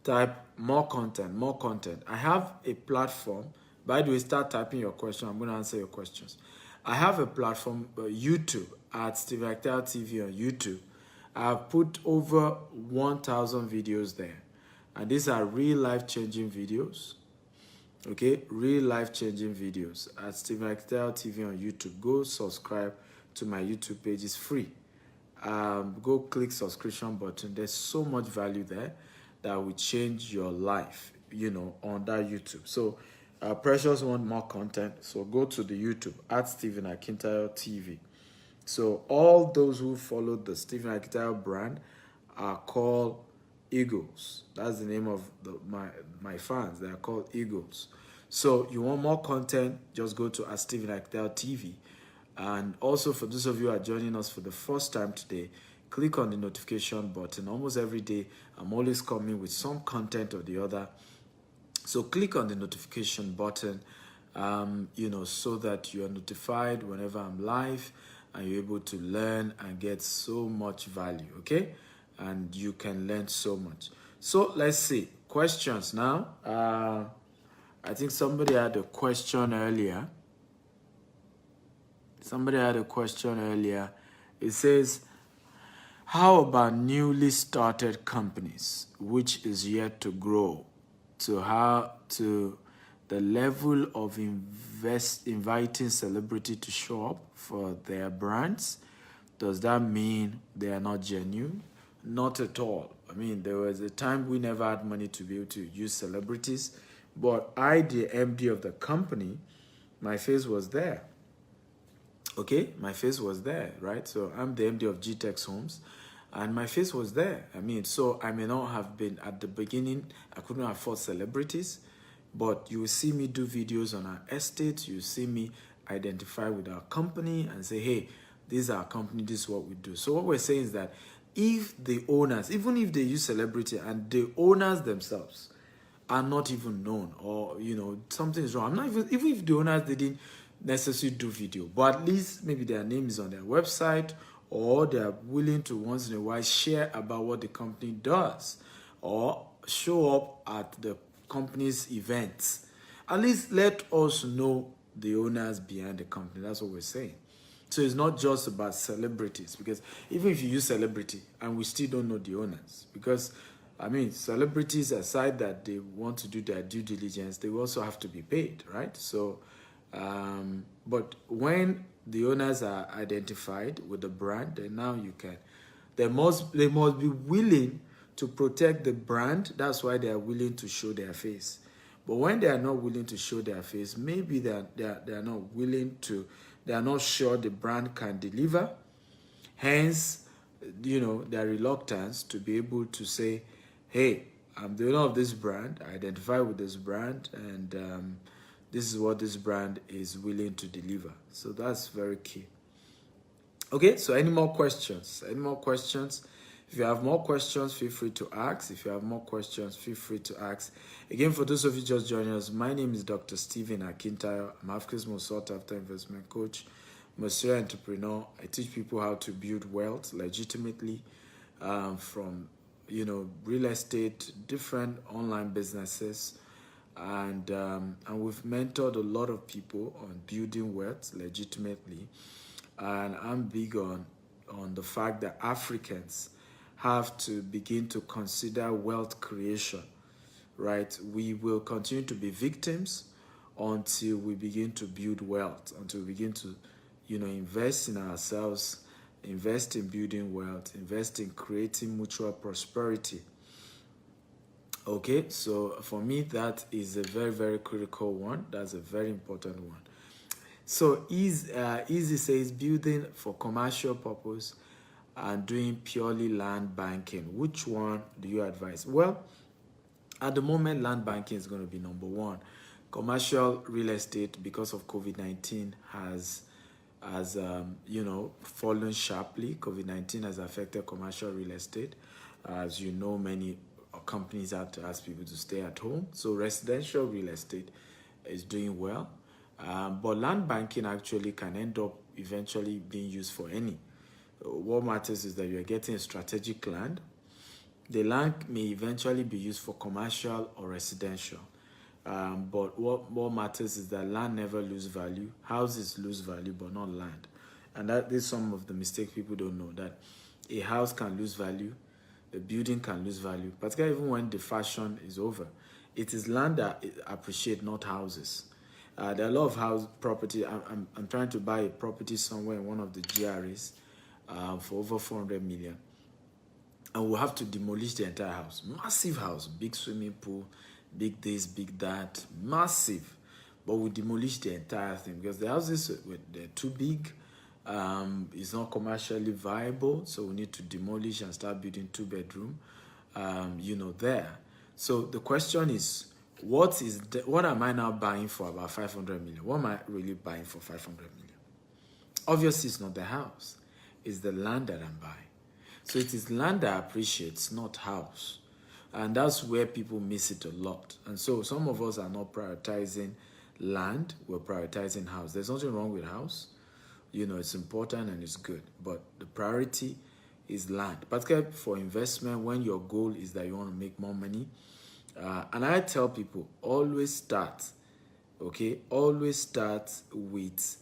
type more content, more content. I have a platform. By the way, start typing your question. I'm going to answer your questions. I have a platform, YouTube, at Stephen Akintayo TV on YouTube. I've put over 1,000 videos there. And these are real life-changing videos. Okay, real life-changing videos at Stephen Akintayo TV on YouTube. Go subscribe to my YouTube page. It's free. Go click subscription button. There's so much value there that will change your life, you know, on that YouTube. So Precious want more content, so go to the YouTube at Stephen Akintayo TV. So all those who follow the Stephen Akintayo brand are called Eagles. That's the name of my fans. They are called Eagles. So you want more content, just go to Stephen Akintayo TV. And also, for those of you who are joining us for the first time today, click on the notification button. Almost every day, I'm always coming with some content or the other. So click on the notification button, you know, so that you are notified whenever I'm live and you're able to learn and get so much value, okay? And you can learn so much. So let's see. Questions now. I think somebody had a question earlier. It says, how about newly started companies, which is yet to grow, to the level of inviting celebrity to show up for their brands? Does that mean they are not genuine? Not at all. I mean, there was a time we never had money to be able to use celebrities, but I, the MD of the company, my face was there. Okay, my face was there, right? So I'm the MD of GTEx Homes, and my face was there. I mean, so I may not have been at the beginning, I couldn't afford celebrities, but you will see me do videos on our estate. You see me identify with our company and say, hey, this is our company, this is what we do. So what we're saying is that if the owners, even if they use celebrity and the owners themselves are not even known, or something is wrong, I'm not even if the owners didn't necessarily do video, but at least maybe their name is on their website, or they are willing to once in a while share about what the company does, or show up at the company's events. At least let us know the owners behind the company. That's what we're saying. So it's not just about celebrities, because even if you use celebrity and we still don't know the owners, because celebrities, aside that they want to do their due diligence, they also have to be paid, right? So, but when the owners are identified with the brand, then now they must be willing to protect the brand. That's why they are willing to show their face. But when they are not willing to show their face, maybe they are not willing to, they are not sure the brand can deliver. Hence, their reluctance to be able to say, hey, I'm the owner of this brand, I identify with this brand, and this is what this brand is willing to deliver. So that's very key. Okay, so any more questions? Any more questions? If you have more questions, feel free to ask. If you have more questions, feel free to ask. Again, for those of you just joining us, my name is Dr. Stephen Akintayo. I'm Africa's most sought after investment coach, Monsieur Entrepreneur. I teach people how to build wealth legitimately from real estate, different online businesses, and we've mentored a lot of people on building wealth legitimately. And I'm big on the fact that Africans have to begin to consider wealth creation, right? We will continue to be victims until we begin to build wealth, until we begin to, invest in ourselves, invest in building wealth, invest in creating mutual prosperity. Okay, so for me, that is a very, very critical one. That's a very important one. So Easy says building for commercial purpose and doing purely land banking. Which one do you advise? Well, at the moment, land banking is going to be number one. Commercial real estate, because of COVID-19, has fallen sharply. COVID-19 has affected commercial real estate. As you know, many companies have to ask people to stay at home. So residential real estate is doing well. But land banking actually can end up eventually being used for any. What matters is that you're getting a strategic land. The land may eventually be used for commercial or residential. But what matters is that land never loses value. Houses lose value, but not land. And that is some of the mistakes people don't know, that a house can lose value, a building can lose value, particularly even when the fashion is over. It is land that appreciates, not houses. There are a lot of house property. I'm trying to buy a property somewhere in one of the GRAs for over 400 million. And we'll have to demolish the entire house. Massive house, big swimming pool, big this, big that, massive. But we demolish the entire thing because the houses, they're too big. It's not commercially viable. So we need to demolish and start building 2-bedroom, there. So the question is, what am I now buying for about 500 million? What am I really buying for 500 million? Obviously, it's not the house. It's the land that I'm buying. So it is land that appreciates, not house. And that's where people miss it a lot. And so some of us are not prioritizing land. We're prioritizing house. There's nothing wrong with house. It's important and it's good. But the priority is land. Particularly for investment, when your goal is that you want to make more money. And I tell people, always start, okay? Always start with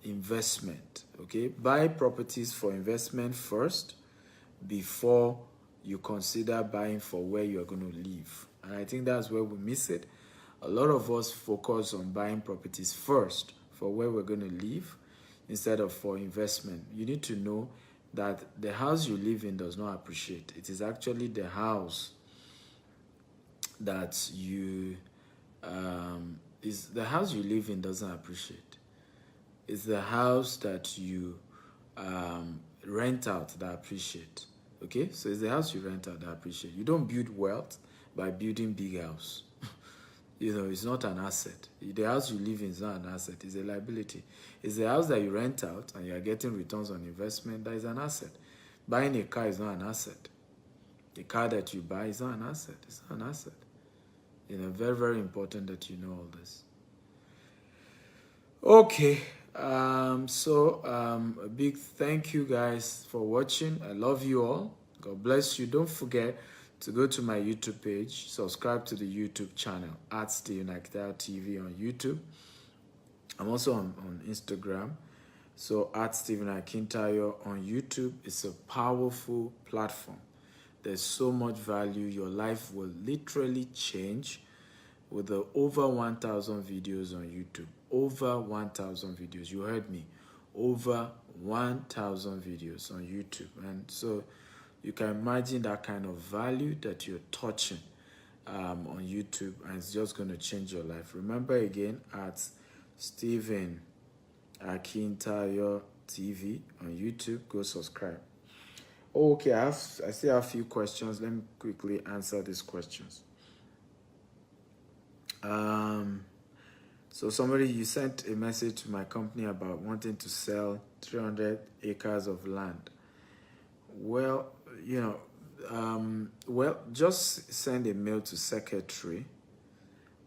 investment, okay? Buy properties for investment first before you consider buying for where you're going to live. And I think that's where we miss it. A lot of us focus on buying properties first for where we're going to live instead of for investment. You need to know that the house you live in does not appreciate. It is actually the house that you is the house you live in doesn't appreciate. It's the house that you rent out that appreciate. Okay, so it's the house you rent out that appreciate. You don't build wealth by building big house. You know, it's not an asset. The house you live in is not an asset, it's a liability. It's the house that you rent out and you're getting returns on investment that is an asset. Buying a car is not an asset. The car that you buy is not an asset. It's not an asset. You know, very, very important that you know all this. Okay. A big thank you guys for watching. I love you all. God bless you. Don't forget to go to my YouTube page, subscribe to the YouTube channel at Stephen Akitayo TV on YouTube. I'm also on Instagram. So at Stephen Akintayo on YouTube. It's a powerful platform. There's so much value. Your life will literally change with the over 1,000 videos on YouTube. Over 1,000 videos. You heard me. Over 1,000 videos on YouTube. And so you can imagine that kind of value that you're touching on YouTube, and it's just going to change your life. Remember again, at Stephen Akintayo TV on YouTube. Go subscribe. Okay, I still have a few questions. Let me quickly answer these questions. So somebody, you sent a message to my company about wanting to sell 300 acres of land. Well, you know, just send a mail to secretary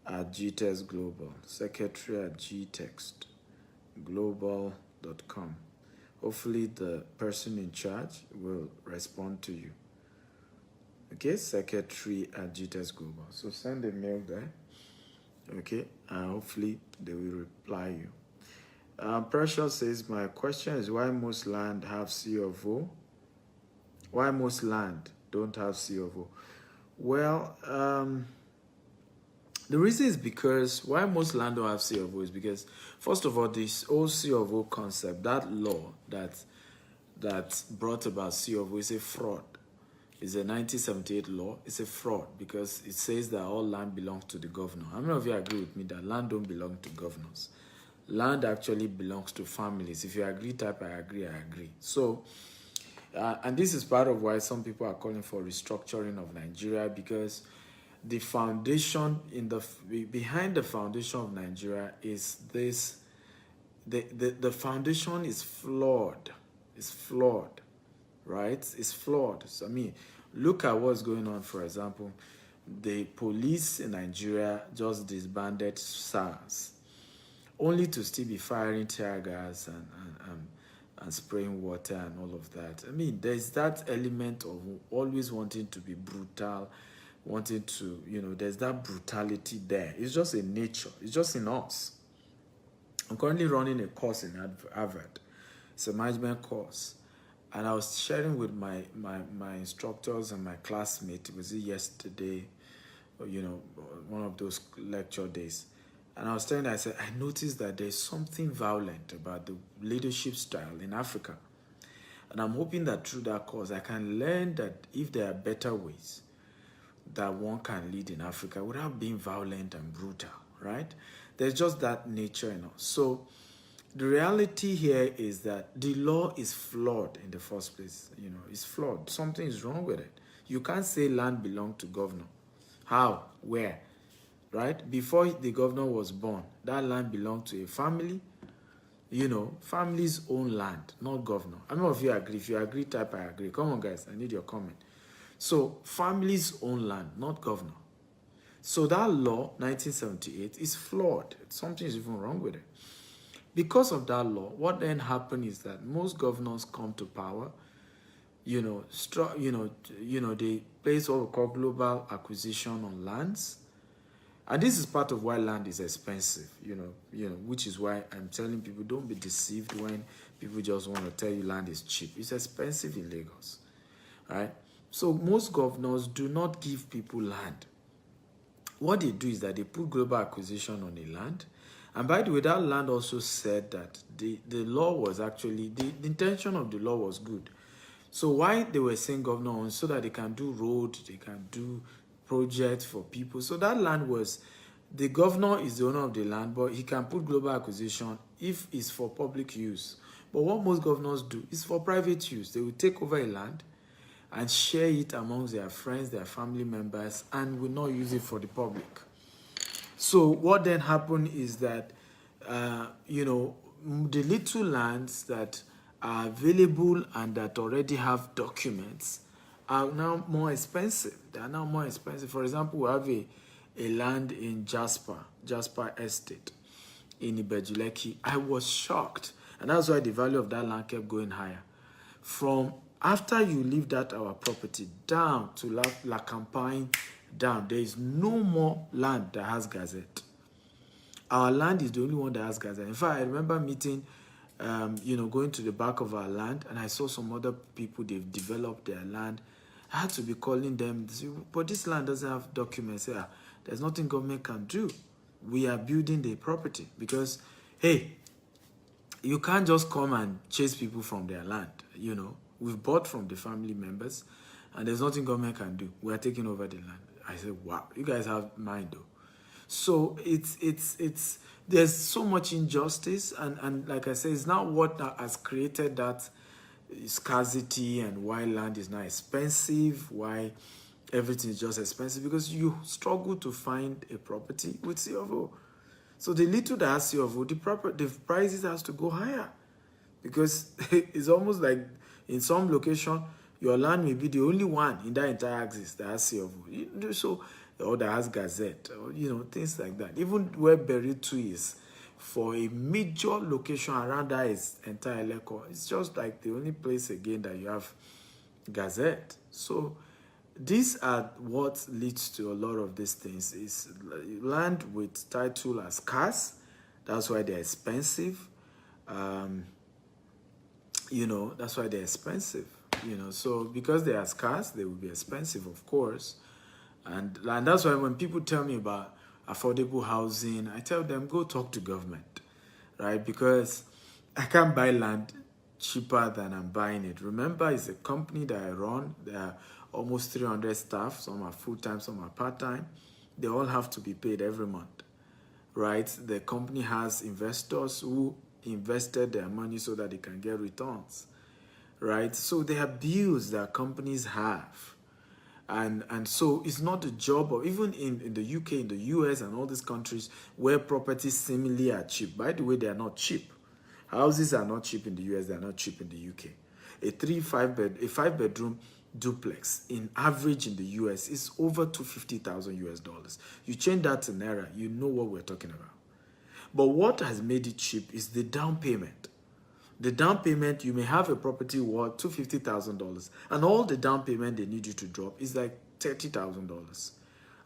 at GTEX Global, secretary at gtextglobal.com. Hopefully the person in charge will respond to you. Okay, secretary at GTEX Global. So send a mail there. Okay, hopefully they will reply you. Precious says, my question is why most land have C of O? Why most land don't have C of O? Well, the reason is because why most land don't have C of O is because, first of all, this whole C of O concept, that law that brought about C of O is a fraud. It's a 1978 law. It's a fraud because it says that all land belongs to the governor. How many of you agree with me that land don't belong to governors? Land actually belongs to families. If you agree, type I agree, I agree. So, and this is part of why some people are calling for restructuring of Nigeria, because the foundation behind the foundation of Nigeria is this. The foundation is flawed. It's flawed. Right? It's flawed. So, I mean, look at what's going on. For example, the police in Nigeria just disbanded SARS, only to still be firing tear gas and spraying water and all of that. I mean, there's that element of always wanting to be brutal, wanting to, you know, there's that brutality there. It's just a nature. It's just in us. I'm currently running a course in Harvard. It's a management course. And I was sharing with my instructors and my classmates, it was yesterday, you know, one of those lecture days. And I was telling them, I said, I noticed that there's something violent about the leadership style in Africa. And I'm hoping that through that course, I can learn that if there are better ways that one can lead in Africa without being violent and brutal, right? There's just that nature in us. So the reality here is that the law is flawed in the first place. You know, it's flawed. Something is wrong with it. You can't say land belonged to governor. How? Where? Right? Before the governor was born, that land belonged to a family. You know, family's own land, not governor. How many of you agree? If you agree, type I agree. Come on, guys. I need your comment. So, family's own land, not governor. So that law, 1978, is flawed. Something is even wrong with it. Because of that law, what then happened is that most governors come to power, they place what we call global acquisition on lands. And this is part of why land is expensive, which is why I'm telling people, don't be deceived when people just want to tell you land is cheap. It's expensive in Lagos, right? So most governors do not give people land. What they do is that they put global acquisition on the land. And by the way, that land also said that the law was actually, the intention of the law was good. So why they were saying governor on, so that they can do road, they can do projects for people. So that land was, the governor is the owner of the land, but he can put global acquisition if it's for public use. But what most governors do is for private use. They will take over a land and share it amongst their friends, their family members, and will not use it for the public. So what then happened is that, the little lands that are available and that already have documents are now more expensive. They are now more expensive. For example, we have a land in Jasper Estate in Ibejuleki. I was shocked. And that's why the value of that land kept going higher. From after you leave that our property down to La Campagne down, there is no more land that has gazette. Our land is the only one that has gazette. In fact, I remember meeting, going to the back of our land, and I saw some other people, they've developed their land. I had to be calling them, but this land doesn't have documents. Yeah, there's nothing government can do. We are building the property because, hey, you can't just come and chase people from their land. We've bought from the family members, and there's nothing government can do. We are taking over the land. I said, wow, you guys have mind though. So it's there's so much injustice, and like I said, it's not what has created that scarcity and why land is now expensive, why everything is just expensive, because you struggle to find a property with C of O. So the little that has C of O, the prices has to go higher, because it's almost like in some location your land may be the only one in that entire axis that has C of O. So, or that has gazette, or things like that. Even where Berry 2 is, for a major location around that is entire Eleko, it's just like the only place again that you have gazette. So these are what leads to a lot of these things. Is land with title as scarce. That's why they're expensive. That's why they're expensive. So because they are scarce, they will be expensive, of course. And that's why when people tell me about affordable housing, I tell them, go talk to government, right? Because I can't buy land cheaper than I'm buying it. Remember, it's a company that I run. There are almost 300 staff. Some are full-time, some are part-time. They all have to be paid every month, right? The company has investors who invested their money so that they can get returns, right? So there are bills that companies have. And so it's not a job of, even in the UK, in the US and all these countries where properties seemingly are cheap. By the way, they are not cheap. Houses are not cheap in the US, they are not cheap in the UK. A 5-bedroom duplex in average in the US is over $250,000 US. You change that to Naira, you know what we're talking about. But what has made it cheap is the down payment. The down payment, you may have a property worth $250,000, and all the down payment they need you to drop is like $30,000.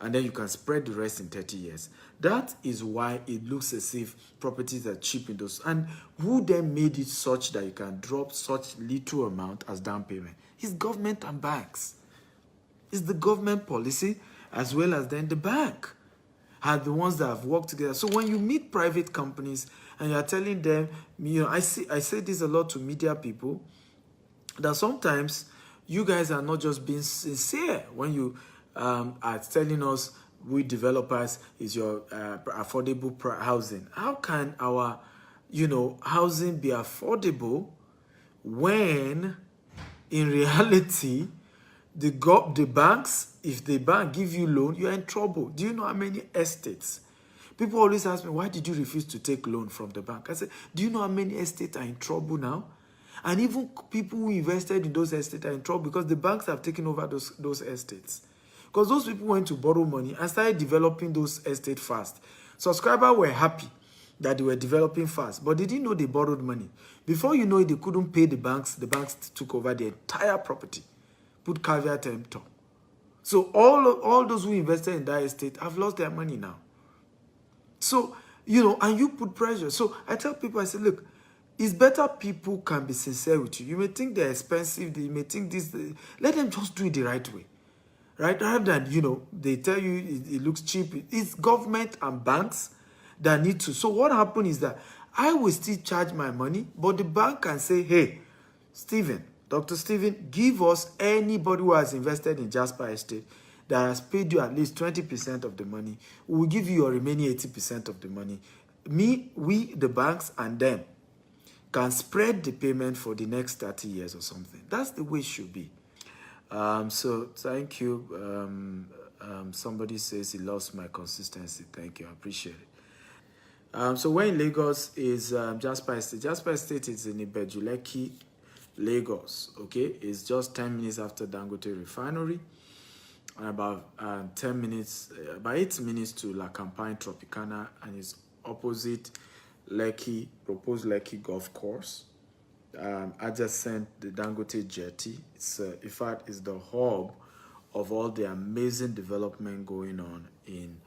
And then you can spread the rest in 30 years. That is why it looks as if properties are cheap in those. And who then made it such that you can drop such little amount as down payment? It's government and banks. It's the government policy as well as then the bank are the ones that have worked together. So when you meet private companies and you're telling them, I say this a lot to media people, that sometimes you guys are not just being sincere when you are telling us, we developers, is your affordable housing. How can our, housing be affordable when in reality, the banks, if the bank give you loan, you're in trouble. Do you know how many estates? People always ask me, why did you refuse to take loan from the bank? I said, do you know how many estates are in trouble now? And even people who invested in those estates are in trouble because the banks have taken over those estates. Because those people went to borrow money and started developing those estates fast. Subscribers were happy that they were developing fast, but they didn't know they borrowed money. Before you know it, they couldn't pay the banks. The banks took over the entire property, put caveat emptor. So all those who invested in that estate have lost their money now. So, and you put pressure. So I tell people, I say, look, it's better people can be sincere with you. You may think they're expensive. You may think this. Let them just do it the right way. Right? Rather than, they tell you it looks cheap. It's government and banks that need to. So what happened is that I will still charge my money, but the bank can say, hey, Dr. Stephen, give us anybody who has invested in Jasper Estate that has paid you at least 20% of the money. We will give you your remaining 80% of the money. We, the banks, and them can spread the payment for the next 30 years or something. That's the way it should be. So thank you. Somebody says he loves my consistency. Thank you. I appreciate it. So where in Lagos is Jasper Estate? Jasper Estate is in Ibeju-Lekki, Lagos. Okay, it's just 10 minutes after Dangote Refinery, and about 10 minutes, about 8 minutes to La Campagne Tropicana, and it's opposite Lekki, proposed Lekki Golf Course, adjacent the Dangote Jetty. It's in fact, it's the hub of all the amazing development going on in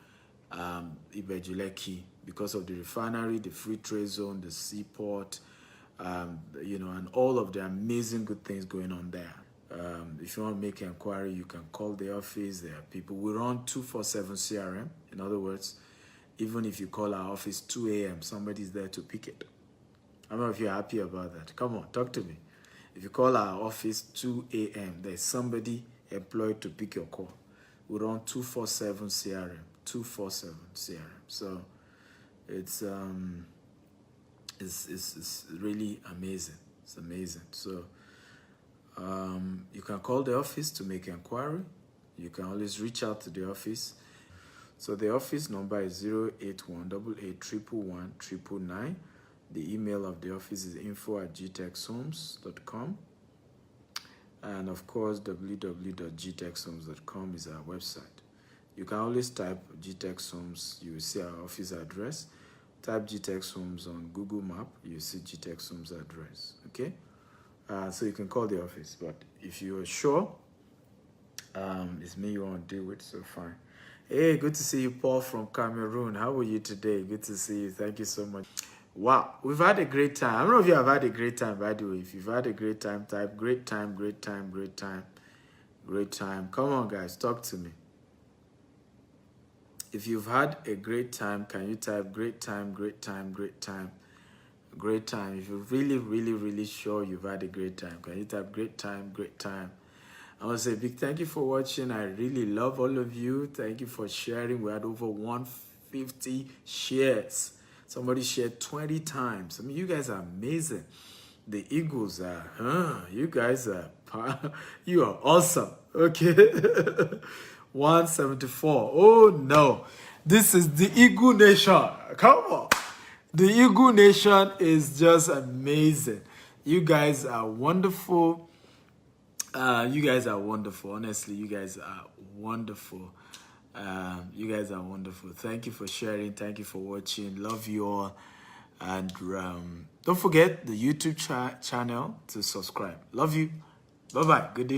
Ibeju-Lekki because of the refinery, the free trade zone, the seaport, you know, and all of the amazing good things going on there. If you want to make an inquiry, you can call the office. There are people. We run 24/7 CRM. In other words, even if you call our office 2 a.m., somebody's there to pick it. I don't know if you're happy about that. Come on, talk to me. If you call our office 2 a.m., there's somebody employed to pick your call. We run 24/7 CRM, 24/7 CRM. So it's really amazing. It's amazing. So you can call the office to make an inquiry. You can always reach out to the office. So the office number is 08188111999. The email of the office is info@gtexhomes.com. And of course, www.gtexhomes.com is our website. You can always type GTEX Homes, you will see our office address. Type GTEX Homes on Google Map, you see GTEX Homes address, okay? So you can call the office, but if you are sure, it's me you want to deal with, so fine. Hey, good to see you, Paul from Cameroon. How are you today? Good to see you. Thank you so much. Wow, we've had a great time. I don't know if you have had a great time, by the way. If you've had a great time, type great time, great time, great time, great time. Come on, guys, talk to me. If you've had a great time, can you type great time, great time, great time, great time? If you're really, really, really sure you've had a great time, can you type great time, great time? I want to say a big thank you for watching. I really love all of you. Thank you for sharing. We had over 150 shares. Somebody shared 20 times. I mean, you guys are amazing. The Eagles are, you guys are, you are awesome. Okay. 174. Oh no. This is the Eagle Nation. Come on. The Eagle Nation is just amazing. You guys are wonderful. You guys are wonderful. Honestly, you guys are wonderful. You guys are wonderful. Thank you for sharing. Thank you for watching. Love you all. And don't forget the YouTube channel to subscribe. Love you. Bye-bye. Good day.